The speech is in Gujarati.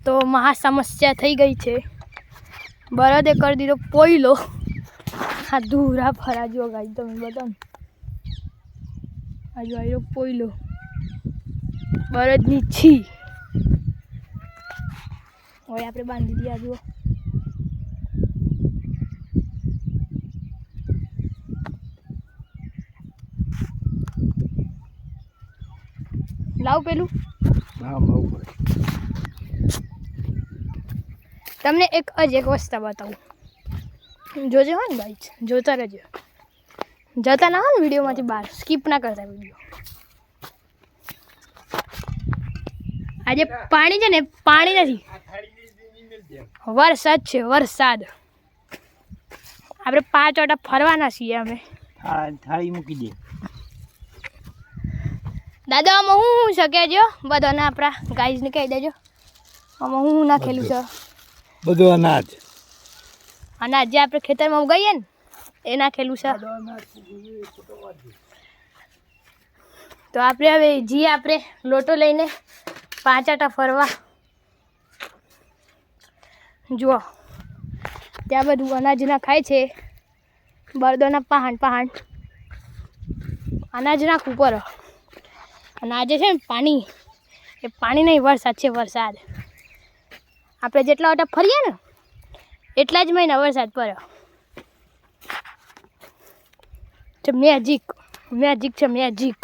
તો મહા સમસ્યા થઈ ગઈ છે. બળદે કરી દીધો પોયલો. આ ધૂરા ફરા જો ગાઈ તમે બધા આજુ આવ્યો પોયલો બળદની છી. હવે આપણે બાંધી દઈએ આજુ. લાવ પેલું તમને એક વસ્તુ બતાવું. જોજો હો ને ભાઈ, જોતા રહેજો. જતા ના હો ને વિડીયોમાંથી બહાર, સ્કીપ ના કરતા વિડીયો. આજે પાણી છે ને, પાણી નથી, વરસાદ છે. વરસાદ. આપણે 5 ઓટા ફરવાના છીએ. અમે થાળી મૂકી દે દાદા. આમાં હું શકે જો બધાને આપણા ગાઈઝને કહી દેજો. આમાં હું નાખેલું છે બધું અનાજ. અનાજ જે આપણે ખેતરમાં ઉગાઈએ ને એ નાખેલું છે. તો આપણે હવે આપણે લોટો લઈને 5 આટા ફરવા. જુઓ ત્યાં બધું અનાજ ના ખાય છે. બળદોના પહાણ અનાજ નાખવું પડે. અને આજે છે ને પાણી, એ પાણી નહીં, વરસાદ છે. વરસાદ આપણે જેટલા આટા ફરીએ ને એટલા જ મહિના વરસાદ પડ્યો છે. મેજિક છે, મેજિક.